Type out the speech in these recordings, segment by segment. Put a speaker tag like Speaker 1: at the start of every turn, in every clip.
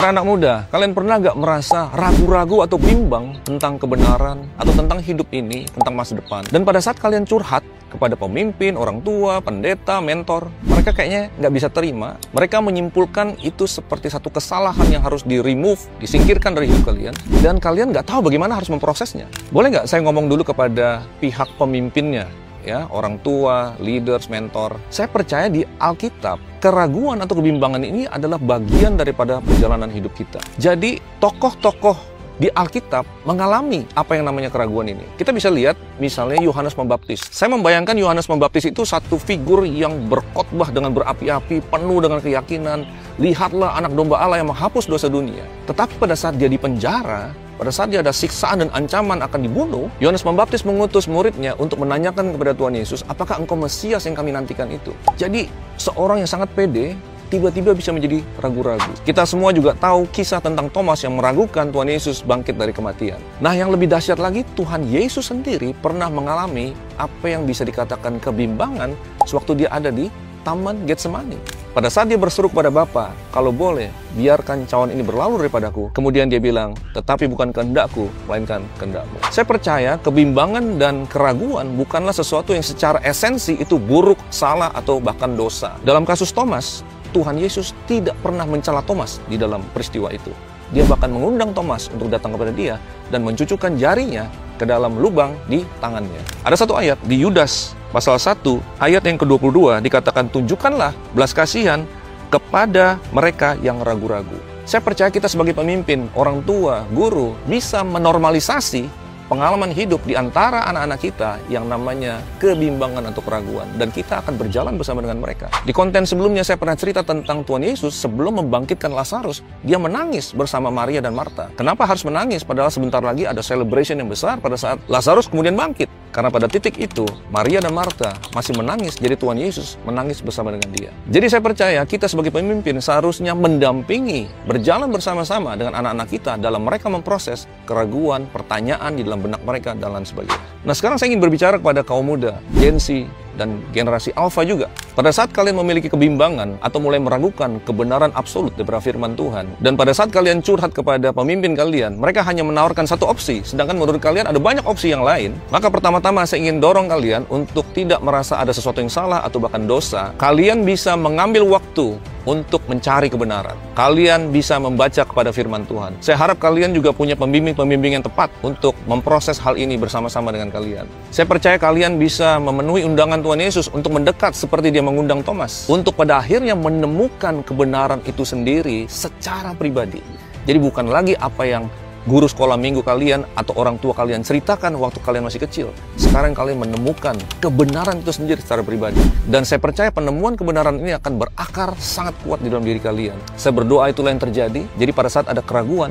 Speaker 1: Para anak muda, kalian pernah gak merasa ragu-ragu atau bimbang tentang kebenaran atau tentang hidup ini, tentang masa depan? Dan pada saat kalian curhat kepada pemimpin, orang tua, pendeta, mentor, mereka kayaknya nggak bisa terima. Mereka menyimpulkan itu seperti satu kesalahan yang harus di-remove, disingkirkan dari hidup kalian. Dan kalian nggak tahu bagaimana harus memprosesnya. Boleh nggak saya ngomong dulu kepada pihak pemimpinnya? Ya, orang tua, leaders, mentor. Saya percaya di Alkitab, keraguan atau kebimbangan ini adalah bagian daripada perjalanan hidup kita. Jadi, tokoh-tokoh di Alkitab mengalami apa yang namanya keraguan ini. Kita bisa lihat misalnya Yohanes Pembaptis. Saya membayangkan Yohanes Pembaptis itu satu figur yang berkhotbah dengan berapi-api, penuh dengan keyakinan. Lihatlah anak domba Allah yang menghapus dosa dunia. Tetapi pada saat dia di penjara, pada saat dia ada siksaan dan ancaman akan dibunuh, Yohanes Pembaptis mengutus muridnya untuk menanyakan kepada Tuhan Yesus, apakah engkau Mesias yang kami nantikan itu? Jadi, seorang yang sangat pede, tiba-tiba bisa menjadi ragu-ragu. Kita semua juga tahu kisah tentang Thomas yang meragukan Tuhan Yesus bangkit dari kematian. Nah, yang lebih dahsyat lagi, Tuhan Yesus sendiri pernah mengalami apa yang bisa dikatakan kebimbangan sewaktu dia ada di Taman Getsemani. Pada saat dia berseru kepada Bapa, kalau boleh, biarkan cawan ini berlalu daripadaku. Kemudian dia bilang, tetapi bukan kehendakku, melainkan kehendakmu. Saya percaya kebimbangan dan keraguan bukanlah sesuatu yang secara esensi itu buruk, salah, atau bahkan dosa. Dalam kasus Thomas, Tuhan Yesus tidak pernah mencela Thomas di dalam peristiwa itu. Dia bahkan mengundang Thomas untuk datang kepada dia dan mencucukkan jarinya ke dalam lubang di tangannya. Ada satu ayat di Yudas pasal 1 ayat yang ke-22 dikatakan, tunjukkanlah belas kasihan kepada mereka yang ragu-ragu. Saya percaya kita sebagai pemimpin, orang tua, guru bisa menormalisasi pengalaman hidup di antara anak-anak kita yang namanya kebimbangan atau keraguan. Dan kita akan berjalan bersama dengan mereka. Di konten sebelumnya saya pernah cerita tentang Tuhan Yesus sebelum membangkitkan Lazarus. Dia menangis bersama Maria dan Marta. Kenapa harus menangis? Padahal sebentar lagi ada celebration yang besar pada saat Lazarus kemudian bangkit. Karena pada titik itu, Maria dan Marta masih menangis, jadi Tuhan Yesus menangis bersama dengan dia. Jadi saya percaya kita sebagai pemimpin seharusnya mendampingi, berjalan bersama-sama dengan anak-anak kita dalam mereka memproses keraguan, pertanyaan di dalam benak mereka, dan lain sebagainya. Nah, sekarang saya ingin berbicara kepada kaum muda, Gen Z, dan generasi Alpha juga. Pada saat kalian memiliki kebimbangan atau mulai meragukan kebenaran absolut daripada firman Tuhan, dan pada saat kalian curhat kepada pemimpin kalian, mereka hanya menawarkan satu opsi, sedangkan menurut kalian ada banyak opsi yang lain, maka pertama-tama saya ingin dorong kalian untuk tidak merasa ada sesuatu yang salah atau bahkan dosa. Kalian bisa mengambil waktu untuk mencari kebenaran. Kalian bisa membaca kepada firman Tuhan. Saya harap kalian juga punya pembimbing-pembimbing yang tepat untuk memproses hal ini bersama-sama dengan kalian. Saya percaya kalian bisa memenuhi undangan Tuhan Yesus untuk mendekat seperti dia mengundang Thomas, untuk pada akhirnya menemukan kebenaran itu sendiri secara pribadi. Jadi bukan lagi apa yang guru sekolah minggu kalian atau orang tua kalian ceritakan waktu kalian masih kecil. Sekarang kalian menemukan kebenaran itu sendiri secara pribadi. Dan saya percaya penemuan kebenaran ini akan berakar sangat kuat di dalam diri kalian. Saya berdoa itulah yang terjadi. Jadi pada saat ada keraguan,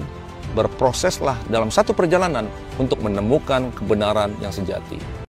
Speaker 1: berproseslah dalam satu perjalanan untuk menemukan kebenaran yang sejati.